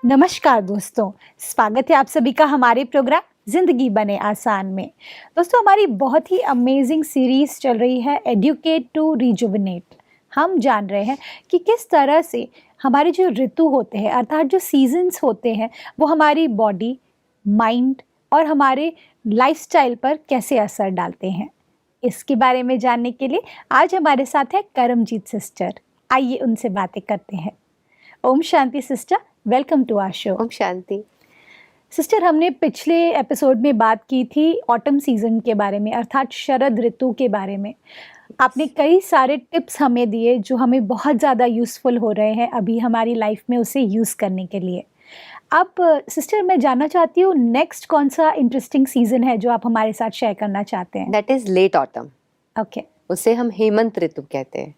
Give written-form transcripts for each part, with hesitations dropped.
नमस्कार दोस्तों, स्वागत है आप सभी का हमारे प्रोग्राम जिंदगी बने आसान में। दोस्तों, हमारी बहुत ही अमेजिंग सीरीज चल रही है एडुकेट टू रिजुविनेट। हम जान रहे हैं कि किस तरह से हमारे जो ऋतु होते हैं अर्थात जो सीजन्स होते हैं वो हमारी बॉडी, माइंड और हमारे लाइफस्टाइल पर कैसे असर डालते हैं। इसके बारे में जानने के लिए आज हमारे साथ है करमजीत सिस्टर। आइए उनसे बातें करते हैं। ओम शांति sister, welcome to our show. ओम शांति। सिस्टर, हमने पिछले एपिसोड में बात की थी ऑटम सीजन के बारे में अर्थात शरद ऋतु के बारे में। आपने कई सारे टिप्स हमें दिए जो हमें बहुत ज़्यादा यूज़फुल हो रहे हैं अभी हमारी लाइफ में उसे यूज़ करने के लिए। अब सिस्टर, मैं जानना चाहती हूँ नेक्स्ट कौन सा इंटरेस्टिंग सीजन है जो आप हमारे साथ शेयर करना चाहते हैं? That is late autumn. Okay. उसे हम हेमंत ऋतु कहते हैं।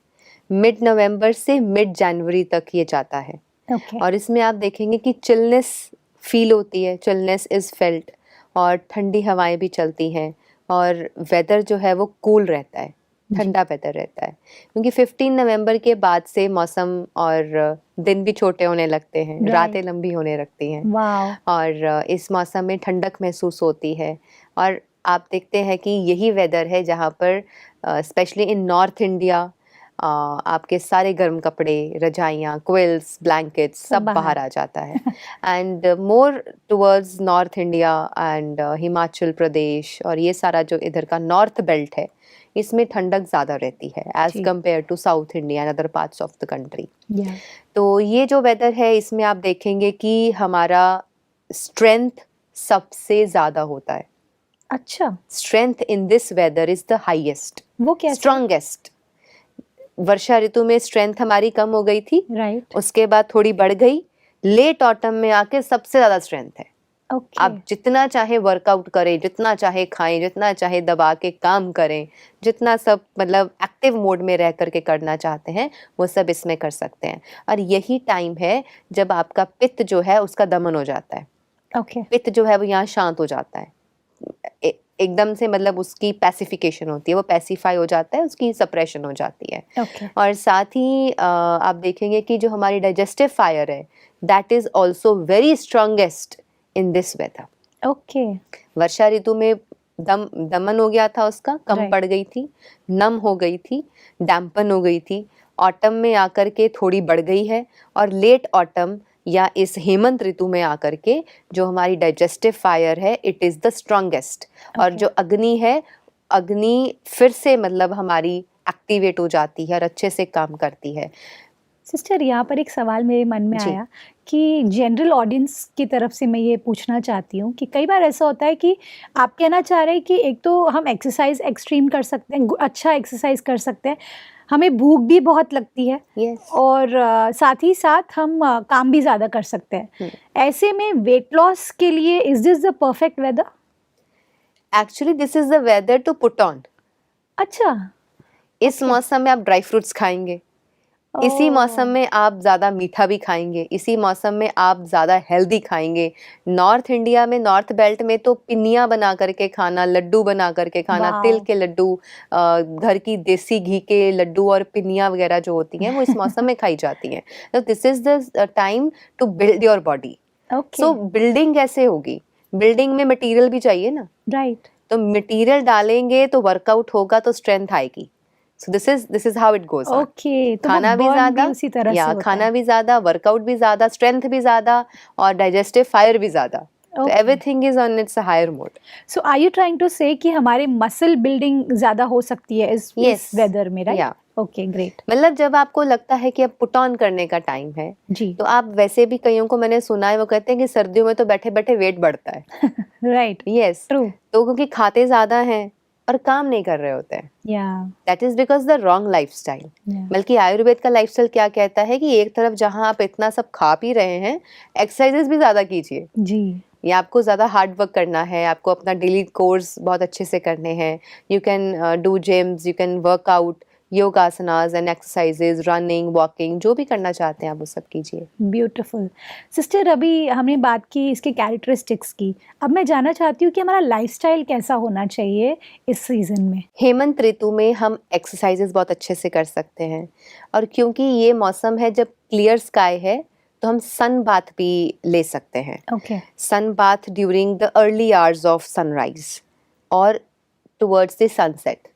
मिड नवंबर से मिड जनवरी तक ये जाता है। ओके। और इसमें आप देखेंगे कि चिलनेस फील होती है, चिलनेस इज फेल्ट, और ठंडी हवाएं भी चलती हैं और वेदर जो है वो कूल रहता है, ठंडा वेदर रहता है। क्योंकि 15 नवंबर के बाद से मौसम और दिन भी छोटे होने लगते हैं, रातें लंबी होने लगती हैं। और इस मौसम में ठंडक महसूस होती है। और आप देखते हैं कि यही वेदर है जहाँ पर स्पेशली इन नॉर्थ इंडिया आपके सारे गर्म कपड़े, रजाइयाँ, क्विल्स, ब्लैंकेट्स सब बाहर आ जाता है। And more towards north India and Himachal Pradesh और ये सारा जो इधर का नॉर्थ बेल्ट है, इसमें ठंडक ज़्यादा रहती है as compare to south India and other parts of the country. तो ये जो वेदर है इसमें आप देखेंगे कि हमारा स्ट्रेंथ सबसे ज़्यादा होता है। अच्छा। Strength in this weather is the highest, वो क्या? स्ट्रॉन्गेस्ट। वर्षा ऋतु में स्ट्रेंथ हमारी कम हो गई थी, उसके बाद थोड़ी बढ़ गई, लेट ऑटम में आके सबसे ज्यादा स्ट्रेंथ है। आप जितना चाहे वर्कआउट करें, जितना चाहे खाएं, जितना चाहे दबा के काम करें, जितना सब मतलब एक्टिव मोड में रह करके करना चाहते हैं वो सब इसमें कर सकते हैं। और यही टाइम है जब आपका पित्त जो है उसका दमन हो जाता है। पित्त जो है वो यहाँ शांत हो जाता है एकदम से, मतलब उसकी पैसिफिकेशन होती है, वो पैसिफाई हो जाता है, उसकी सप्रेशन हो जाती है। और साथ ही आप देखेंगे कि जो हमारी डाइजेस्टिव फायर है that is also very strongest in this weather. वर्षा ऋतु में दमन हो गया था, उसका कम पड़ गई थी, नम हो गई थी, डैम्पन हो गई थी। ऑटम में आकर के थोड़ी बढ़ गई है, और लेट ऑटम या इस हेमंत ऋतु में आकर के जो हमारी डाइजेस्टिव फायर है इट इज़ द स्ट्रॉन्गेस्ट। और जो अग्नि है, अग्नि फिर से मतलब हमारी एक्टिवेट हो जाती है और अच्छे से काम करती है। सिस्टर, यहाँ पर एक सवाल मेरे मन में आया कि जनरल ऑडियंस की तरफ से मैं ये पूछना चाहती हूँ कि कई बार ऐसा होता है कि आप कहना चाह रहे हैं कि एक तो हम एक्सरसाइज एक्सट्रीम कर सकते हैं, अच्छा एक्सरसाइज कर सकते हैं, हमें भूख भी बहुत लगती है और साथ ही साथ हम काम भी ज़्यादा कर सकते हैं। ऐसे में वेट लॉस के लिए is this the perfect weather? Actually this is the weather to put on. अच्छा। इस मौसम में आप ड्राई फ्रूट्स खाएंगे, इसी मौसम में आप ज़्यादा मीठा भी खाएंगे, इसी मौसम में आप ज़्यादा हेल्दी खाएंगे। नॉर्थ इंडिया में, नॉर्थ बेल्ट में तो पिन्नियाँ बना करके खाना, लड्डू बना करके खाना, तिल के लड्डू, घर की देसी घी के लड्डू और पिन्नियाँ वगैरह जो होती हैं वो इस मौसम में खाई जाती हैं। तो this is the time to build your body. So building कैसे होगी? बिल्डिंग में मटेरियल भी चाहिए ना, तो मटेरियल डालेंगे तो वर्कआउट होगा तो स्ट्रेंथ आएगी। So this is how it goes on. तो खाना भी ज़्यादा, उसी तरह से होता खाना भी ज़्यादा, वर्कआउट भी ज़्यादा, स्ट्रेंथ भी ज़्यादा और डाइजेस्टिव फायर भी ज़्यादा। तो everything is on its higher mode. So are you trying to say कि हमारे मसल बिल्डिंग ज़्यादा हो सकती है इस वेदर में, राइट? Okay, great. मतलब जब आपको लगता है कि अब पुट ऑन करने का टाइम है जी, तो आप वैसे भी कईयों को मैंने सुना है वो कहते हैं कि सर्दियों में तो बैठे बैठे वेट बढ़ता है। राइट। Yes, true. तो क्योंकि खाते ज़्यादा हैं और काम नहीं कर रहे होते हैं। That is because the wrong lifestyle. बल्कि आयुर्वेद का लाइफस्टाइल क्या कहता है कि एक तरफ जहां आप इतना सब खा पी रहे हैं, एक्सरसाइजेस भी ज्यादा कीजिए जी, या आपको ज़्यादा हार्ड वर्क करना है, आपको अपना डेली कोर्स बहुत अच्छे से करने हैं। You can do gyms, you can work out, योगासनास एंड एक्सरसाइजेज, रनिंग, वॉकिंग, जो भी करना चाहते हैं आप वो सब कीजिए। ब्यूटीफुल। सिस्टर, अभी हमने बात की इसके कैरेक्टरिस्टिक्स की, अब मैं जानना चाहती हूँ कि हमारा लाइफस्टाइल कैसा होना चाहिए इस सीजन में? हेमंत ऋतु में हम एक्सरसाइजेज बहुत अच्छे से कर सकते हैं, और क्योंकि ये मौसम है जब क्लियर स्काई है तो हम सन बाथ भी ले सकते हैं। Okay. Sun bath during the early hours of sunrise और टुवर्ड्स द सनसेट,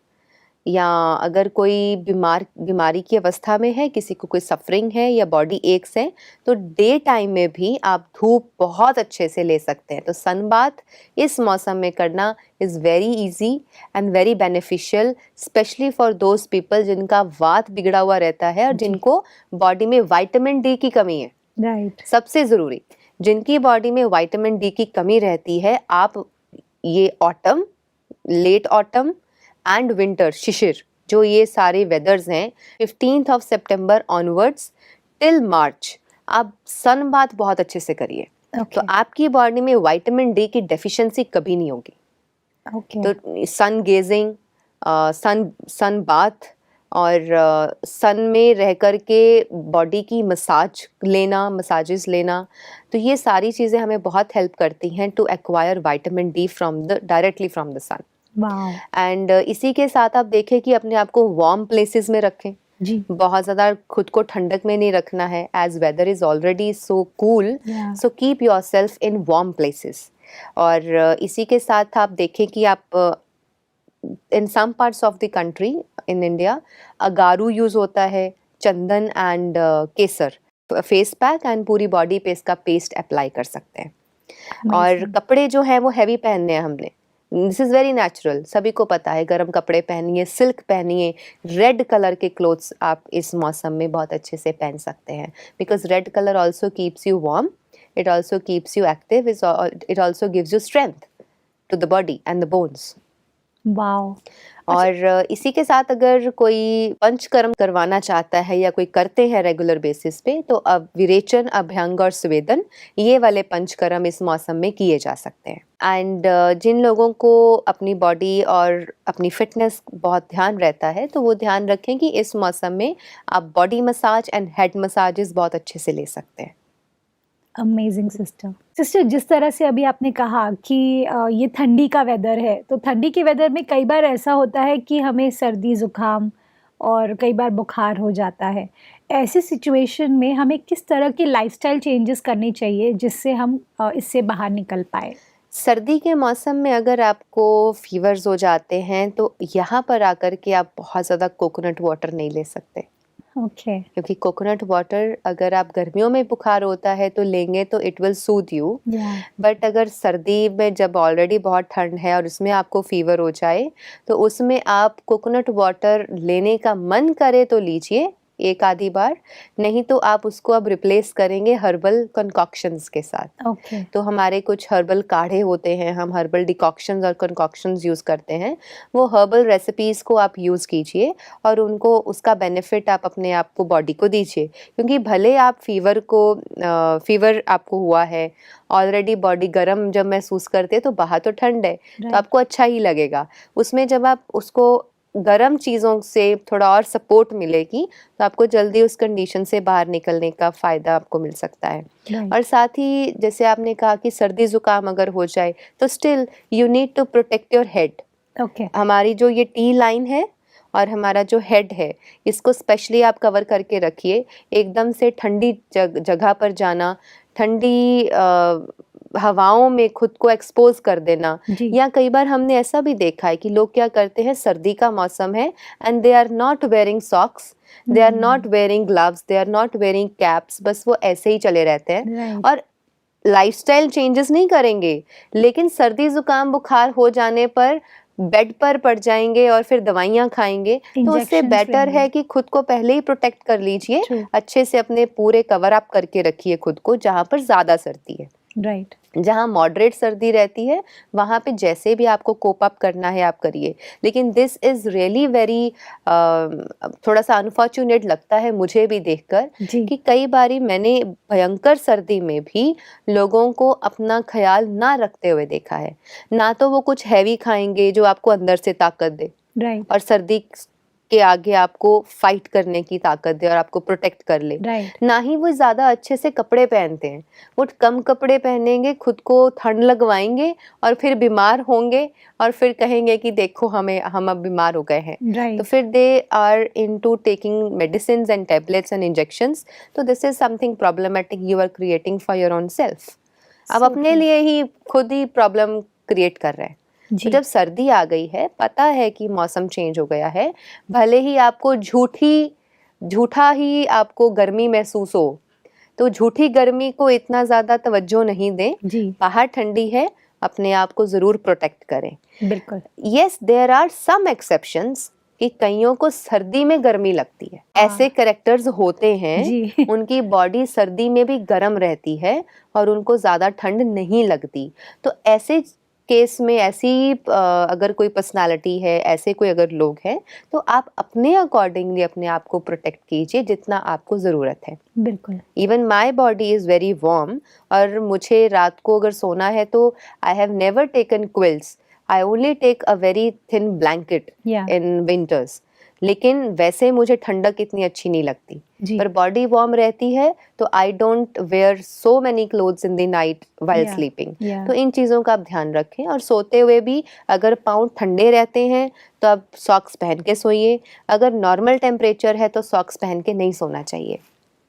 या अगर कोई बीमारी की अवस्था में है, किसी को कोई सफरिंग है या बॉडी एक्स है, तो डे टाइम में भी आप धूप बहुत अच्छे से ले सकते हैं। तो सन बाथ इस मौसम में करना is very easy and very beneficial, specially for those people जिनका वात बिगड़ा हुआ रहता है और जिनको बॉडी में विटामिन डी की कमी है। राइट। सबसे ज़रूरी, जिनकी बॉडी में विटामिन डी की कमी रहती है, आप ये autumn, late autumn and winter, शिशिर, जो ये सारे वेदर्स हैं, 15th ऑफ सितंबर ऑनवर्ड्स टिल मार्च, आप सन बाथ बहुत अच्छे से करिए। तो आपकी बॉडी में विटामिन डी की डेफिशिएंसी कभी नहीं होगी। तो सन गेजिंग, सन बाथ और सन में रह कर के बॉडी की मसाजेस लेना, तो ये सारी चीज़ें हमें बहुत हेल्प करती हैं to acquire vitamin D directly from the sun. And इसी के साथ आप देखें कि अपने आप को वार्म प्लेसेस में रखें जी। बहुत ज़्यादा खुद को ठंडक में नहीं रखना है, as weather is already so cool, so keep yourself in warm places. और इसी के साथ आप देखें कि आप in some parts of the country in India अगारू यूज़ होता है, चंदन एंड केसर, फेस पैक एंड पूरी बॉडी पे इसका पेस्ट अप्लाई कर सकते हैं। और कपड़े जो हैं वो हैवी पहनने हैं हमने, दिस इज़ वेरी नेचुरल, सभी को पता है, गर्म कपड़े पहनिए, सिल्क पहनिए, रेड कलर के क्लोथ्स आप इस मौसम में बहुत अच्छे से पहन सकते हैं, because red colour also keeps you warm, it also keeps you active, it also gives you strength to the body and the bones. Wow. और इसी के साथ अगर कोई पंचकर्म करवाना चाहता है या कोई करते हैं रेगुलर बेसिस पे, तो अब विरेचन, अभ्यंग और स्वेदन, ये वाले पंचकर्म इस मौसम में किए जा सकते हैं। एंड जिन लोगों को अपनी बॉडी और अपनी फिटनेस बहुत ध्यान रहता है, तो वो ध्यान रखें कि इस मौसम में आप body massage and head massages बहुत अच्छे से ले सकते हैं। अमेजिंग सिस्टर, जिस तरह से अभी आपने कहा कि ये ठंडी का वेदर है, तो ठंडी के वेदर में कई बार ऐसा होता है कि हमें सर्दी जुकाम और कई बार बुखार हो जाता है। ऐसी सिचुएशन में हमें किस तरह की लाइफस्टाइल चेंजेस करनी चाहिए जिससे हम इससे बाहर निकल पाए? सर्दी के मौसम में अगर आपको फीवर्स हो जाते हैं, तो यहाँ पर आकर के आप बहुत ज़्यादा कोकोनट वाटर नहीं ले सकते। क्योंकि कोकोनट वाटर अगर आप गर्मियों में बुखार होता है तो लेंगे तो it will Sood you, but अगर सर्दी में जब ऑलरेडी बहुत ठंड है और उसमें आपको फीवर हो जाए, तो उसमें आप कोकोनट वाटर लेने का मन करे तो लीजिए एक आधी बार, नहीं तो आप उसको अब रिप्लेस करेंगे हर्बल कंकॉक्शंस के साथ। तो हमारे कुछ हर्बल काढ़े होते हैं, हम हर्बल डिकॉक्शंस और कंकॉक्शंस यूज़ करते हैं, वो हर्बल रेसिपीज़ को आप यूज़ कीजिए और उनको उसका बेनिफिट आप अपने आप को, बॉडी को दीजिए। क्योंकि भले आप फीवर आपको हुआ है, ऑलरेडी बॉडी गर्म जब महसूस करते हैं तो बाहर तो ठंड है, तो आपको अच्छा ही लगेगा। उसमें जब आप उसको गर्म चीज़ों से थोड़ा और सपोर्ट मिलेगी, तो आपको जल्दी उस कंडीशन से बाहर निकलने का फ़ायदा आपको मिल सकता है। और साथ ही जैसे आपने कहा कि सर्दी ज़ुकाम अगर हो जाए, तो still you need to protect your head. हमारी जो ये टी लाइन है और हमारा जो हेड है, इसको स्पेशली आप कवर करके रखिए। एकदम से ठंडी जगह पर जाना, ठंडी हवाओं में खुद को एक्सपोज कर देना, या कई बार हमने ऐसा भी देखा है कि लोग क्या करते हैं, सर्दी का मौसम है and they are not wearing socks, they are not wearing gloves, they are not wearing caps, बस वो ऐसे ही चले रहते हैं और लाइफस्टाइल चेंजेस नहीं करेंगे, लेकिन सर्दी जुकाम बुखार हो जाने पर बेड पर पड़ जाएंगे और फिर दवाइयाँ खाएंगे। तो उससे बेटर है कि खुद को पहले ही प्रोटेक्ट कर लीजिए, अच्छे से अपने पूरे कवर अप करके रखिए खुद को, जहाँ पर ज़्यादा सर्दी है। राइट। जहाँ मॉडरेट सर्दी रहती है वहाँ पे जैसे भी आपको कोप अप करना है आप करिए, लेकिन दिस इज़ रियली वेरी थोड़ा सा अनफॉर्चुनेट लगता है मुझे भी देखकर कि कई बारी मैंने भयंकर सर्दी में भी लोगों को अपना ख्याल ना रखते हुए देखा है। ना तो वो कुछ हैवी खाएंगे जो आपको अंदर से ताकत दे, और सर्दी के आगे आपको फाइट करने की ताकत दे और आपको प्रोटेक्ट कर ले। ना ही वो ज्यादा अच्छे से कपड़े पहनते हैं, वो कम कपड़े पहनेंगे, खुद को ठंड लगवाएंगे और फिर बीमार होंगे और फिर कहेंगे कि देखो हम अब बीमार हो गए हैं। तो फिर they are into taking medicine and tablets and injections. तो this is something problematic you are creating for your own self. अब अपने लिए ही खुद ही प्रॉब्लम क्रिएट कर रहे हैं। तो जब सर्दी आ गई है, पता है कि मौसम चेंज हो गया है, भले ही आपको झूठा ही आपको गर्मी महसूस हो, तो झूठी गर्मी को इतना ज्यादा तवज्जो नहीं दें। बाहर ठंडी है, अपने आप को जरूर प्रोटेक्ट करें। बिल्कुल। Yes, there are some exceptions कि कईयों को सर्दी में गर्मी लगती है। ऐसे कैरेक्टर्स होते हैं उनकी बॉडी सर्दी में भी गर्म रहती है और उनको ज्यादा ठंड नहीं लगती। तो ऐसे केस में अगर कोई पर्सनालिटी है, ऐसे कोई अगर लोग हैं, तो आप अपने अकॉर्डिंगली अपने आप को प्रोटेक्ट कीजिए जितना आपको ज़रूरत है। बिल्कुल। Even my body is very warm और मुझे रात को अगर सोना है तो I have never taken quilts, I only take a very thin blanket in winters. लेकिन वैसे मुझे ठंडक इतनी अच्छी नहीं लगती, पर बॉडी वार्म रहती है तो I don't wear so many clothes in the night while sleeping. तो इन चीज़ों का आप ध्यान रखें। और सोते हुए भी अगर पाँव ठंडे रहते हैं तो आप सॉक्स पहन के सोइए, अगर नॉर्मल टेम्परेचर है तो सॉक्स पहन के नहीं सोना चाहिए।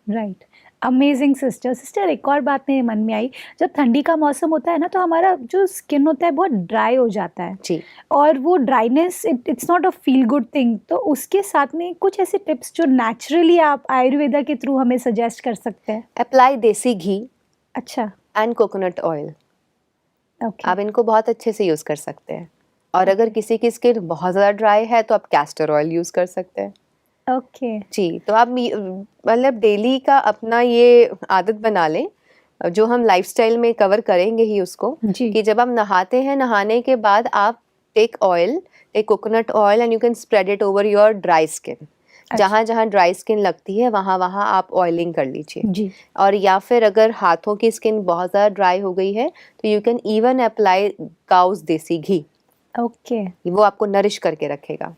राइट। अमेजिंग सिस्टर, एक और बात मेरे मन में आई, जब ठंडी का मौसम होता है ना तो हमारा जो स्किन होता है बहुत ड्राई हो जाता है जी। और वो dryness it's not a feel good thing. तो उसके साथ में कुछ ऐसे टिप्स जो नेचुरली आप आयुर्वेदा के थ्रू हमें सजेस्ट कर सकते हैं? अप्लाई देसी घी। अच्छा। And coconut oil. ओके। आप इनको बहुत अच्छे से यूज़ कर सकते हैं। और अगर किसी की स्किन बहुत ज़्यादा ड्राई है तो आप कैस्टर ऑयल यूज़ कर सकते हैं। ओके। जी, तो आप मतलब डेली का अपना ये आदत बना लें, जो हम लाइफस्टाइल में कवर करेंगे ही उसको, कि जब आप नहाते हैं, नहाने के बाद आप take coconut oil and you can spread it over your dry skin. जहाँ जहाँ ड्राई स्किन लगती है वहाँ वहाँ आप ऑयलिंग कर लीजिए। और या फिर अगर हाथों की स्किन बहुत ज़्यादा ड्राई हो गई है तो you can even apply cows देसी घी। ओके। वो आपको नरिश करके रखेगा।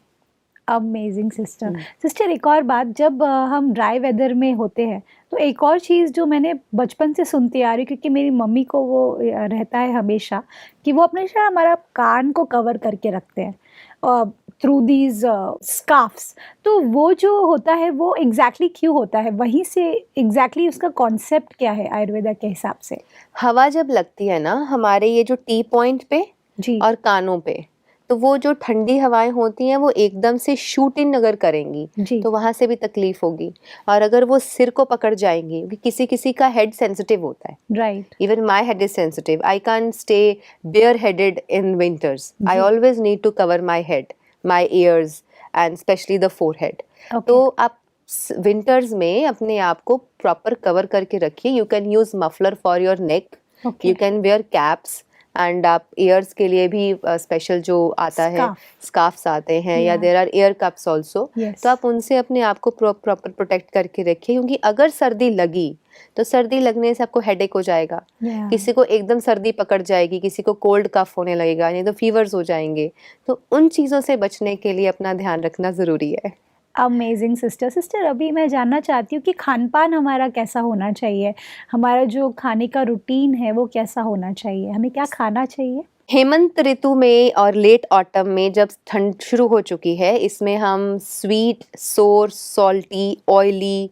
अमेजिंग सिस्टर, एक और बात, जब हम ड्राई वेदर में होते हैं तो एक और चीज़ जो मैंने बचपन से सुनती आ रही, क्योंकि मेरी मम्मी को वो रहता है हमेशा कि वो अपने हमारा कान को कवर करके रखते हैं थ्रू दीज स्कार्फ्स। तो वो जो होता है वो एग्जैक्टली क्यों होता है? वहीं से एग्जैक्टली उसका कॉन्सेप्ट क्या है आयुर्वेदा के हिसाब से? हवा जब लगती है ना हमारे ये जो टी पॉइंट पे और कानों पे, तो वो जो ठंडी हवाएं होती हैं वो एकदम से शूट इन अगर करेंगी तो वहां से भी तकलीफ होगी। और अगर वो सिर को पकड़ जाएंगी, क्योंकि किसी किसी का हेड सेंसिटिव होता है। Right. Even my head is sensitive, I can't stay bare headed in winters, I always need to cover my head, my ears and specially the forehead. तो आप विंटर्स में अपने आप को प्रॉपर कवर करके रखिए। You can use muffler for your neck, you can wear caps, and आप years के लिए भी स्पेशल जो आता है स्कार्फ्स आते हैं, या there are ear cups also. तो आप उनसे अपने आप को प्रॉपर प्रोटेक्ट करके रखिए, क्योंकि अगर सर्दी लगी तो सर्दी लगने से आपको हेडेक हो जाएगा। किसी को एकदम सर्दी पकड़ जाएगी, किसी को कोल्ड कफ होने लगेगा, नहीं तो फीवर्स हो जाएंगे। तो उन चीज़ों से बचने के लिए अपना ध्यान रखना ज़रूरी है। अमेजिंग सिस्टर, अभी मैं जानना चाहती हूँ कि खान पान हमारा कैसा होना चाहिए, हमारा जो खाने का रूटीन है वो कैसा होना चाहिए, हमें क्या खाना चाहिए? हेमंत ऋतु में और लेट ऑटम में जब ठंड शुरू हो चुकी है, इसमें हम स्वीट, सोर, सॉल्टी, ऑयली,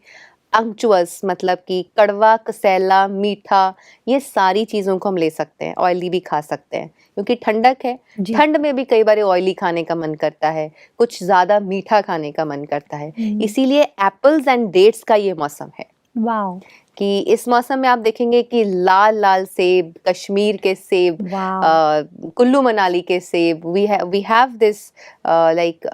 अंक्चुअस मतलब कि कड़वा, कसैला, मीठा, ये सारी चीज़ों को हम ले सकते हैं। ऑयली भी खा सकते हैं क्योंकि ठंडक है। ठंड में भी कई बार ऑयली खाने का मन करता है, कुछ ज़्यादा मीठा खाने का मन करता है। इसीलिए एप्पल्स एंड डेट्स का ये मौसम है। वाओ। कि इस मौसम में आप देखेंगे कि लाल लाल सेब, कश्मीर के सेब, कुल्लू मनाली के सेब, वी हैव दिस लाइक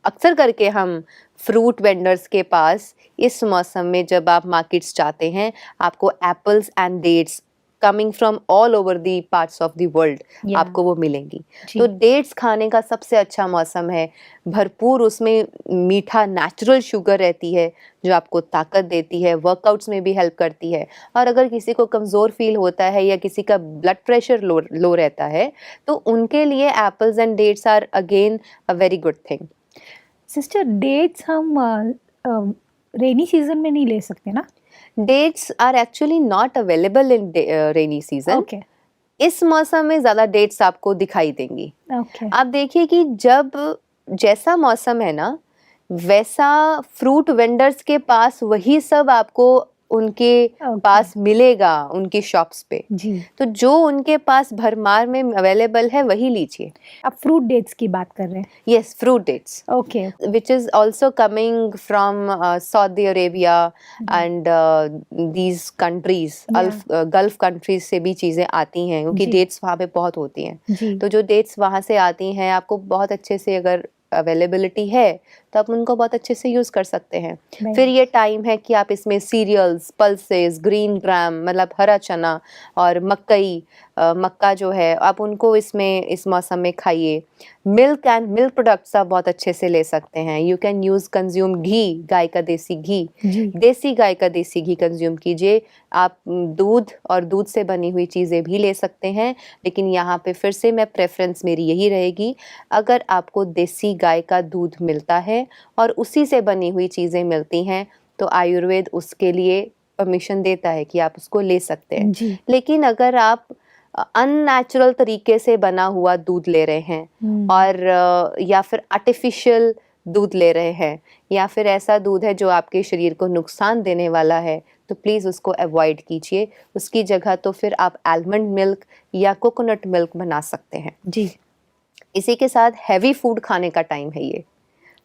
अक्सर करके हम फ्रूट वेंडर्स के पास इस मौसम में जब आप मार्केट्स जाते हैं, आपको apples and dates coming from all over the parts of the world आपको वो मिलेंगी। तो डेट्स खाने का सबसे अच्छा मौसम है। भरपूर उसमें मीठा नेचुरल शुगर रहती है जो आपको ताकत देती है, वर्कआउट्स में भी हेल्प करती है। और अगर किसी को कमज़ोर फील होता है या किसी का ब्लड प्रेशर लो रहता है तो उनके लिए apples and dates are again a very good thing. Sister dates हम रेनी सीजन में नहीं ले सकते ना? Dates are actually not available in rainy season. Okay इस मौसम में ज्यादा डेट्स आपको दिखाई देंगी। ओके आप देखिए कि जब जैसा मौसम है ना, वैसा फ्रूट वेंडर्स के पास वही सब आपको उनके पास मिलेगा, उनकी शॉप्स पे। जी। तो जो उनके पास भरमार में अवेलेबल है वही लीजिए। आप फ्रूट डेट्स की बात कर रहे हैं? Yes, fruit dates, okay which is also coming from Saudi Arabia and these countries, gulf countries से भी चीज़ें आती हैं, क्योंकि जी। डेट्स वहाँ पे बहुत होती हैं। जी तो जो डेट्स वहाँ से आती हैं, आपको बहुत अच्छे से अगर अवेलेबिलिटी है तो आप उनको बहुत अच्छे से यूज़ कर सकते हैं। फिर ये टाइम है कि आप इसमें सीरियल्स, पल्सेस, ग्रीन ग्राम मतलब हरा चना और मक्कई, मक्का जो है, आप उनको इसमें इस मौसम में खाइए। मिल्क एंड मिल्क प्रोडक्ट्स आप बहुत अच्छे से ले सकते हैं। यू कैन यूज़ कंज्यूम घी, गाय का देसी घी, जी देसी गाय का देसी घी कंज्यूम कीजिए। आप दूध और दूध से बनी हुई चीज़ें भी ले सकते हैं, लेकिन यहाँ पे फिर से मैं प्रेफरेंस मेरी यही रहेगी, अगर आपको देसी गाय का दूध मिलता है और उसी से बनी हुई चीज़ें मिलती हैं तो आयुर्वेद उसके लिए परमिशन देता है कि आप उसको ले सकते हैं। जी लेकिन अगर आप अननेचुरल तरीके से बना हुआ दूध ले रहे हैं और या फिर आर्टिफिशियल दूध ले रहे हैं, या फिर ऐसा दूध है जो आपके शरीर को नुकसान देने वाला है, तो प्लीज़ उसको अवॉइड कीजिए। उसकी जगह तो फिर आप आलमंड मिल्क या कोकोनट मिल्क बना सकते हैं। जी इसी के साथ हैवी फूड खाने का टाइम है ये।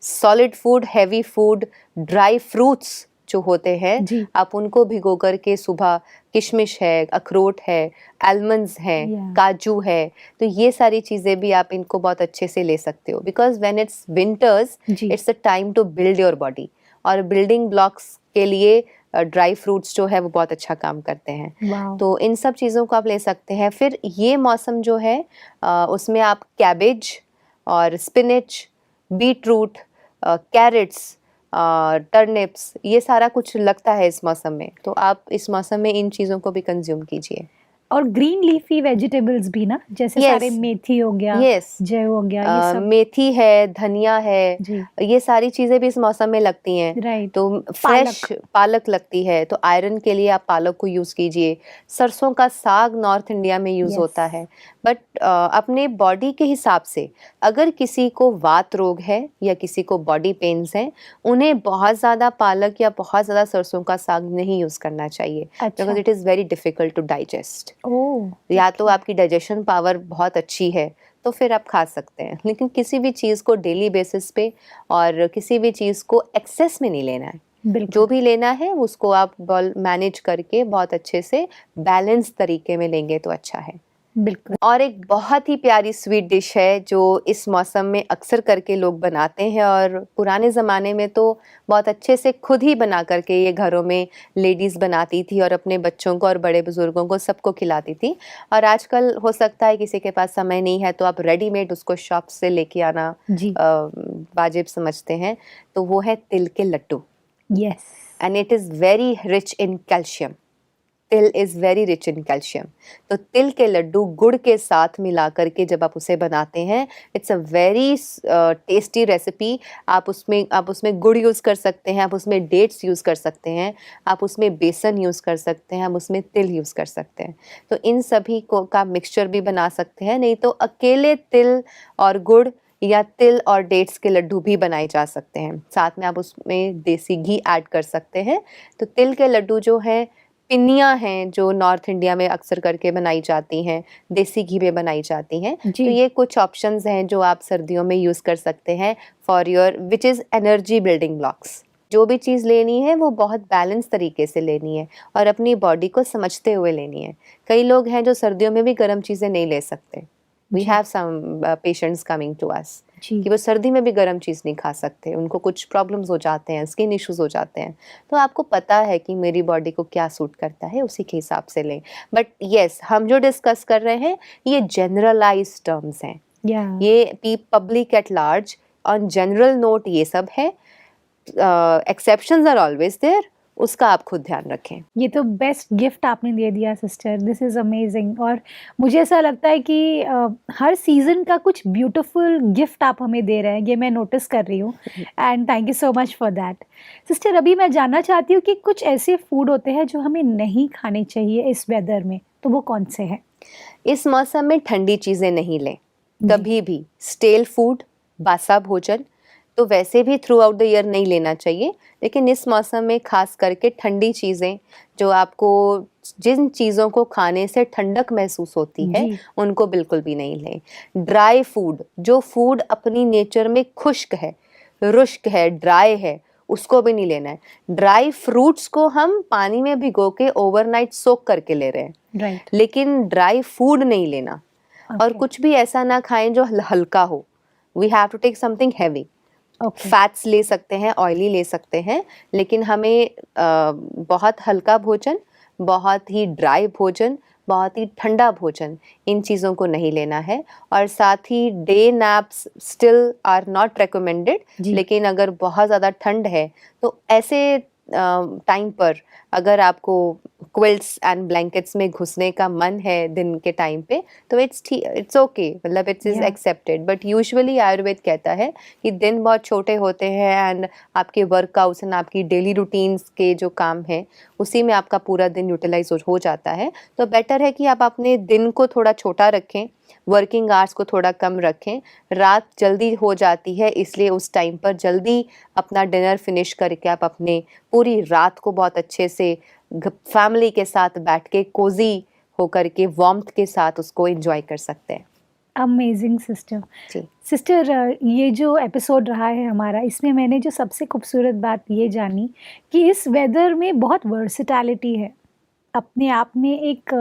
Solid food, heavy food, dry fruits जो होते हैं, जी आप उनको भिगो करके सुबह, किशमिश है, अखरोट है, आलमंड्स हैं, Yeah. काजू है, तो ये सारी चीज़ें भी आप इनको बहुत अच्छे से ले सकते हो। बिकॉज व्हेन इट्स विंटर्स, जी it's a time to build your body, और बिल्डिंग ब्लॉक्स के लिए ड्राई फ्रूट्स जो है वो बहुत अच्छा काम करते हैं। वाओ तो इन सब चीज़ों को आप ले सकते हैं। फिर ये मौसम जो है उसमें आप कैबेज और spinach, beet root, carrots, turnips, ये सारा कुछ लगता है इस मौसम में, तो आप इस मौसम में इन चीज़ों को भी कंज्यूम कीजिए। और ग्रीन लीफी वेजिटेबल्स भी ना, जैसे Yes. सारे मेथी हो गया, यस, जय हो गया, ये सब। मेथी है, धनिया है, जी ये सारी चीज़ें भी इस मौसम में लगती हैं। राइट तो फ्रेश पालक लगती है, तो आयरन के लिए आप पालक को यूज़ कीजिए। सरसों का साग नॉर्थ इंडिया में यूज़ Yes. होता है। बट अपने बॉडी के हिसाब से, अगर किसी को वात रोग है या किसी को बॉडी पेन्स हैं, उन्हें बहुत ज़्यादा पालक या बहुत ज़्यादा सरसों का साग नहीं यूज़ करना चाहिए, अच्छा because it is very difficult to digest. Oh या तो आपकी डाइजेशन पावर बहुत अच्छी है तो फिर आप खा सकते हैं, लेकिन किसी भी चीज़ को डेली बेसिस पे और किसी भी चीज़ को एक्सेस में नहीं लेना है। बिल्कुल जो भी लेना है उसको आप मैनेज करके बहुत अच्छे से बैलेंस तरीके में लेंगे तो अच्छा है। बिल्कुल और एक बहुत ही प्यारी स्वीट डिश है जो इस मौसम में अक्सर करके लोग बनाते हैं, और पुराने ज़माने में तो बहुत अच्छे से खुद ही बना करके ये घरों में लेडीज़ बनाती थी और अपने बच्चों को और बड़े बुज़ुर्गों को सबको खिलाती थी। और आजकल हो सकता है किसी के पास समय नहीं है तो आप रेडीमेड उसको शॉप से लेके आना जी वाजिब समझते हैं। तो वो है तिल के लड्डू, yes and it is very rich in calcium. Til is very rich in calcium. तो तिल के लड्डू गुड़ के साथ मिला करके जब आप उसे बनाते हैं, it's a very tasty recipe. आप उसमें गुड़ यूज़ कर सकते हैं, आप उसमें डेट्स यूज़ कर सकते हैं, आप उसमें बेसन यूज़ कर सकते हैं, आप उसमें तिल यूज़ कर सकते हैं। तो इन सभी को का मिक्सचर भी बना सकते हैं, नहीं तो अकेले तिल और गुड़ या तिल और डेट्स के लड्डू भी बनाए जा सकते हैं। साथ में आप उसमें देसी घी ऐड कर सकते हैं। तो तिल के लड्डू जो हैं, पिन्नियाँ हैं जो नॉर्थ इंडिया में अक्सर करके बनाई जाती हैं, देसी घी में बनाई जाती हैं। जी। तो ये कुछ ऑप्शंस हैं जो आप सर्दियों में यूज़ कर सकते हैं for your which is energy building blocks. जो भी चीज़ लेनी है वो बहुत बैलेंस तरीके से लेनी है और अपनी बॉडी को समझते हुए लेनी है। कई लोग हैं जो सर्दियों में भी गर्म चीज़ें नहीं ले सकते। We have some patients coming to us जी कि वो सर्दी में भी गर्म चीज़ नहीं खा सकते, उनको कुछ प्रॉब्लम्स हो जाते हैं, स्किन इश्यूज हो जाते हैं। तो आपको पता है कि मेरी बॉडी को क्या सूट करता है, उसी के हिसाब से लें। बट येस, हम जो डिस्कस कर रहे हैं ये जनरलाइज टर्म्स हैं, या ये public at large on general note ये सब है। Exceptions are always there. उसका आप खुद ध्यान रखें। ये तो बेस्ट गिफ्ट आपने दे दिया सिस्टर, दिस इज़ अमेजिंग। और मुझे ऐसा लगता है कि हर सीज़न का कुछ ब्यूटीफुल गिफ्ट आप हमें दे रहे हैं, ये मैं नोटिस कर रही हूँ, and thank you so much for that. Sister, अभी मैं जानना चाहती हूँ कि कुछ ऐसे फूड होते हैं जो हमें नहीं खाने चाहिए इस वेदर में, तो वो कौन से हैं? इस मौसम में ठंडी चीज़ें नहीं लें कभी भी। स्टेल फूड, बासा भोजन तो वैसे भी थ्रू आउट द ईयर नहीं लेना चाहिए, लेकिन इस मौसम में खास करके ठंडी चीज़ें, जो आपको जिन चीज़ों को खाने से ठंडक महसूस होती है उनको बिल्कुल भी नहीं लें। ड्राई फूड, जो फूड अपनी नेचर में खुश्क है, रुष्क है, ड्राई है, उसको भी नहीं लेना है। ड्राई फ्रूट्स को हम पानी में भिगो के ओवरनाइट सोक करके ले रहे हैं, लेकिन ड्राई फूड नहीं लेना। और कुछ भी ऐसा ना खाएं जो हल्का हो। We have to take something heavy. Fats ले सकते हैं, ऑयली ले सकते हैं, लेकिन हमें बहुत हल्का भोजन, बहुत ही ड्राई भोजन, बहुत ही ठंडा भोजन, इन चीज़ों को नहीं लेना है। और साथ ही day naps still are not recommended, लेकिन अगर बहुत ज़्यादा ठंड है तो ऐसे टाइम पर अगर आपको क्विल्ट्स एंड ब्लैंकेट्स में घुसने का मन है दिन के टाइम पे, तो इट्स ओके, मतलब it's is accepted. But usually Ayurveda कहता है कि दिन बहुत छोटे होते हैं एंड आपके वर्कआउट्स एंड आपकी डेली रूटीन्स के जो काम हैं उसी में आपका पूरा दिन यूटिलाइज हो जाता है। तो बेटर है कि आप अपने दिन को थोड़ा छोटा रखें, वर्किंग आवर्स को थोड़ा कम रखें। रात जल्दी हो जाती है, इसलिए उस टाइम पर जल्दी अपना डिनर फिनिश करके आप अपने पूरी रात को बहुत अच्छे से फैमिली के साथ बैठ के कोजी होकर के वार्मथ के साथ उसको एंजॉय कर सकते हैं। Amazing sister. सिस्टर, ये जो एपिसोड रहा है हमारा, इसमें मैंने जो सबसे खूबसूरत बात ये जानी कि इस वेदर में बहुत वर्सिटैलिटी है। अपने आप में एक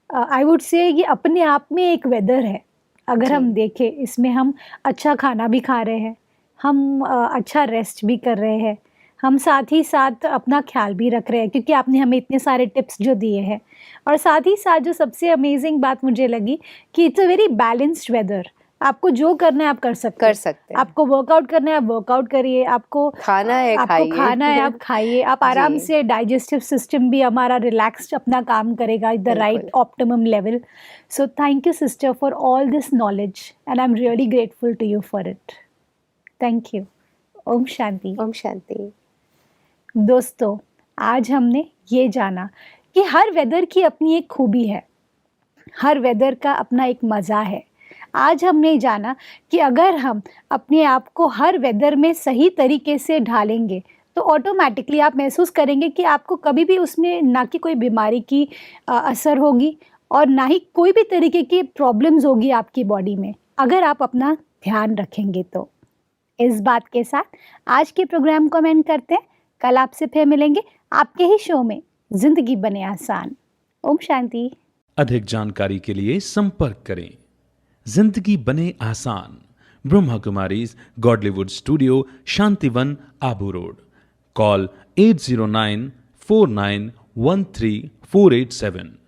आई वुड से ये अपने आप में एक वेदर है। अगर हम देखें, इसमें हम अच्छा खाना भी खा रहे हैं, हम अच्छा रेस्ट भी कर रहे हैं, हम साथ ही साथ अपना ख्याल भी रख रहे हैं, क्योंकि आपने हमें इतने सारे टिप्स जो दिए हैं। और साथ ही साथ जो सबसे अमेजिंग बात मुझे लगी कि it's a very balanced weather. आपको जो करना है आप कर सकते हैं। आपको वर्कआउट करना है आप वर्कआउट करिए, आपको खाना है आप खाइए। आप आराम से, डाइजेस्टिव सिस्टम भी हमारा रिलैक्स्ड अपना काम करेगा the right optimum level. So thank you sister for all this knowledge and I am really grateful to you for it. Thank you. ओम शांति। ओम शांति। दोस्तों, आज हमने ये जाना कि हर वेदर की अपनी एक खूबी है, हर वेदर का अपना एक मज़ा है। आज हमने जाना कि अगर हम अपने आप को हर वेदर में सही तरीके से ढालेंगे तो ऑटोमेटिकली आप महसूस करेंगे कि आपको कभी भी उसमें ना कि कोई बीमारी की असर होगी और ना ही कोई भी तरीके की प्रॉब्लम्स होगी आपकी बॉडी में, अगर आप अपना ध्यान रखेंगे तो। इस बात के साथ आज के प्रोग्राम को हम एंड करते हैं। कल आपसे फिर मिलेंगे आपके ही शो में जिंदगी बने आसान। ओम शांति। अधिक जानकारी के लिए संपर्क करें जिंदगी बने आसान, Brahma Kumaris Godlywood studio, Shantivan, Abu road. Call 80949134887।